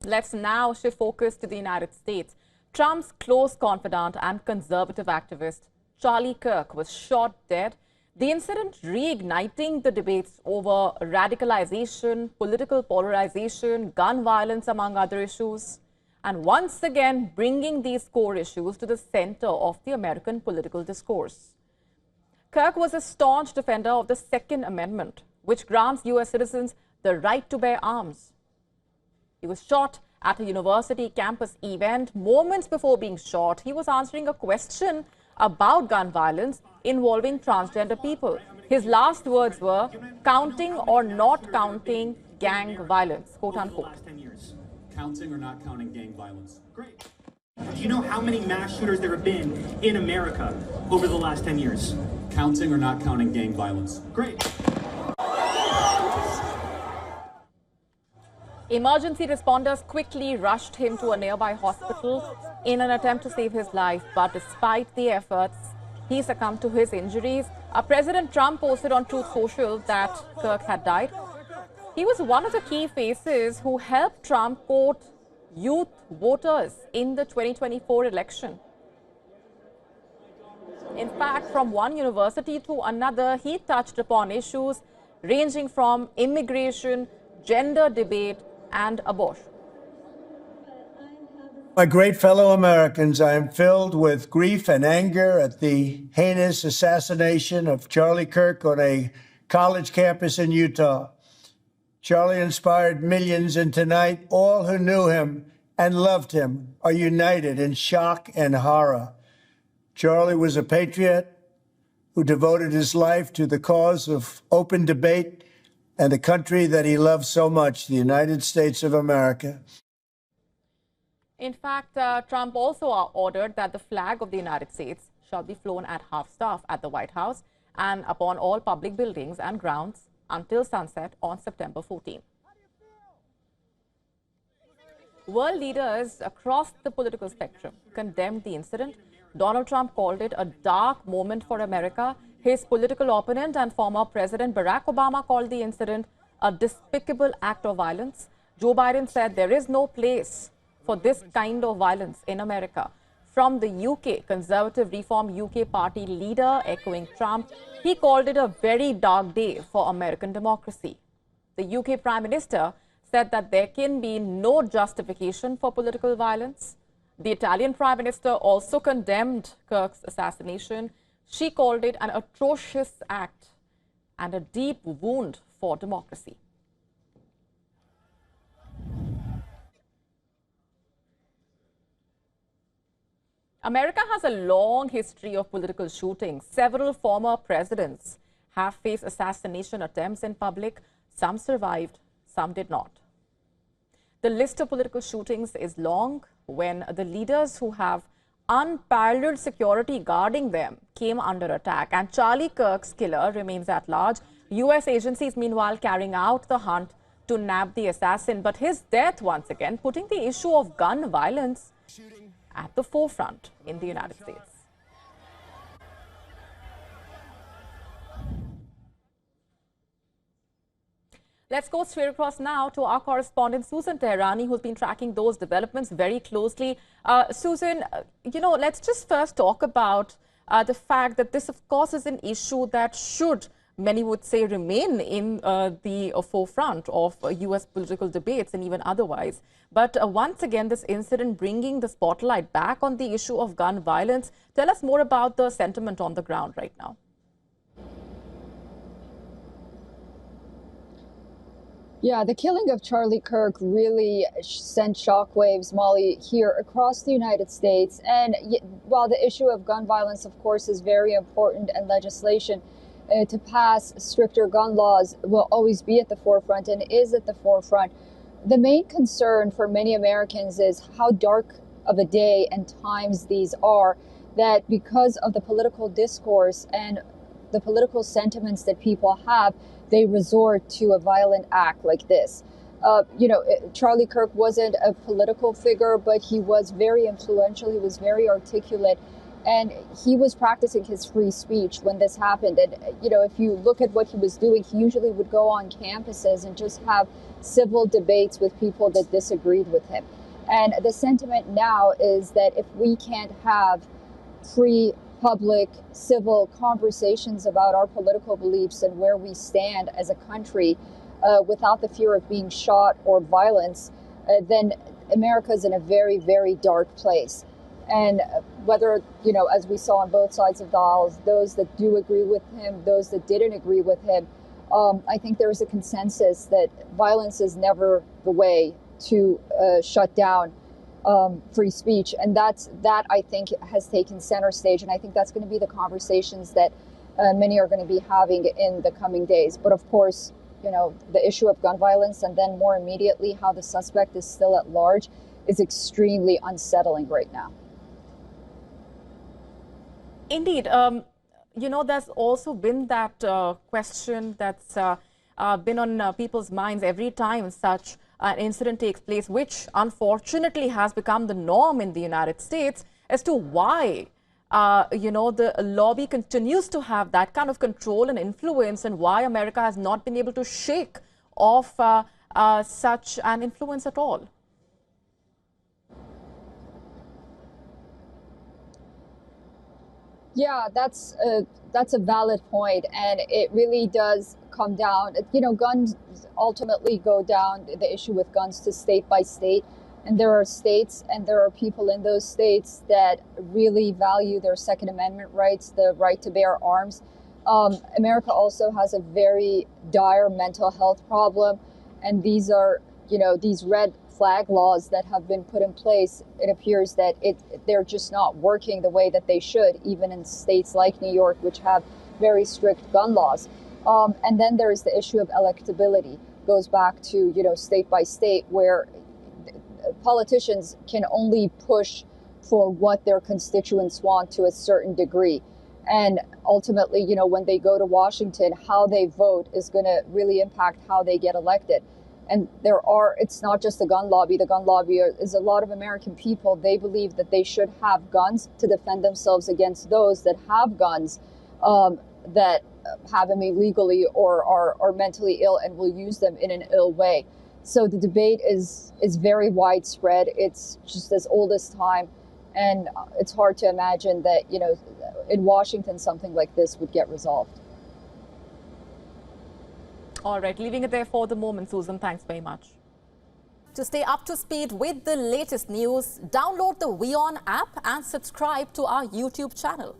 Let's now shift focus to the United States. Trump's close confidant and conservative activist Charlie Kirk was shot dead. The incident reigniting the debates over radicalization, political polarization, gun violence, among other issues, and once again bringing these core issues to the center of the American political discourse. Kirk was a staunch defender of the Second Amendment, which grants U.S. citizens the right to bear arms. He was shot at a university campus event. Moments before being shot, he was answering a question about gun violence involving transgender people. His last words were, "Counting or not counting gang violence," quote unquote. Counting or not counting gang violence? Great. Do you know how many mass shooters there have been in America over the last 10 years? Counting or not counting gang violence? Great. Emergency responders quickly rushed him to a nearby hospital in an attempt to save his life. But despite the efforts, he succumbed to his injuries. President Trump posted on Truth Social that Kirk had died. He was one of the key faces who helped Trump court youth voters in the 2024 election. In fact, from one university to another, he touched upon issues ranging from immigration, gender debate, and abortion. My great fellow Americans, I am filled with grief and anger at the heinous assassination of Charlie Kirk on a college campus in Utah. Charlie inspired millions, and tonight all who knew him and loved him are united in shock and horror. Charlie was a patriot who devoted his life to the cause of open debate and the country that he loved so much, the United States of America. In fact, Trump also ordered that the flag of the United States shall be flown at half-staff at the White House and upon all public buildings and grounds until sunset on September 14. World leaders across the political spectrum condemned the incident. Donald Trump called it a dark moment for America. His political opponent and former President Barack Obama called the incident a despicable act of violence. Joe Biden said there is no place for this kind of violence in America. From the UK, Conservative Reform UK Party leader echoing Trump, he called it a very dark day for American democracy. The UK Prime Minister said that there can be no justification for political violence. The Italian Prime Minister also condemned Kirk's assassination. She called it an atrocious act and a deep wound for democracy. America has a long history of political shootings. Several former presidents have faced assassination attempts in public. Some survived, some did not. The list of political shootings is long. When the leaders who have unparalleled security guarding them came under attack, and Charlie Kirk's killer remains at large. U.S. agencies, meanwhile, carrying out the hunt to nab the assassin. But his death, once again, putting the issue of gun violence at the forefront in the United States. Let's go straight across now to our correspondent Susan Teherani, who's been tracking those developments very closely. Susan, let's just first talk about the fact that this, of course, is an issue that should, many would say, remain in the forefront of U.S. political debates and even otherwise. But once again, this incident bringing the spotlight back on the issue of gun violence. Tell us more about the sentiment on the ground right now. Yeah, the killing of Charlie Kirk really sent shockwaves, Molly, here across the United States. And while the issue of gun violence, of course, is very important, and legislation to pass stricter gun laws will always be at the forefront and is at the forefront, the main concern for many Americans is how dark of a day and times these are, that because of the political discourse and the political sentiments that people have, they resort to a violent act like this. Charlie Kirk wasn't a political figure, but he was very influential. He was very articulate. And he was practicing his free speech when this happened. And, if you look at what he was doing, he usually would go on campuses and just have civil debates with people that disagreed with him. And the sentiment now is that if we can't have free, public, civil conversations about our political beliefs and where we stand as a country without the fear of being shot or violence, then America is in a very, very dark place. And whether, as we saw on both sides of the aisle, those that do agree with him, those that didn't agree with him, I think there is a consensus that violence is never the way to shut down free speech. And that I think has taken center stage. And I think that's going to be the conversations that many are going to be having in the coming days. But of course, the issue of gun violence, and then more immediately how the suspect is still at large, is extremely unsettling right now. Indeed. There's also been that question that's been on people's minds every time such an incident takes place, which unfortunately has become the norm in the United States, as to why, the lobby continues to have that kind of control and influence, and why America has not been able to shake off such an influence at all. Yeah, that's a valid point, and it really does come down. Guns ultimately go down, the issue with guns, to state by state, and there are states and there are people in those states that really value their Second Amendment rights, the right to bear arms. America also has a very dire mental health problem, and these are, these red flag laws that have been put in place. It appears that they're just not working the way that they should, even in states like New York, which have very strict gun laws. And then there is the issue of electability. Goes back to, state by state, where politicians can only push for what their constituents want to a certain degree. And ultimately, when they go to Washington, how they vote is going to really impact how they get elected. And it's not just the gun lobby. The gun lobby is a lot of American people. They believe that they should have guns to defend themselves against those that have guns, that have them illegally or are mentally ill and will use them in an ill way. So the debate is very widespread. It's just as old as time. And it's hard to imagine that, in Washington, something like this would get resolved. All right, leaving it there for the moment, Susan. Thanks very much. To stay up to speed with the latest news, download the WION app and subscribe to our YouTube channel.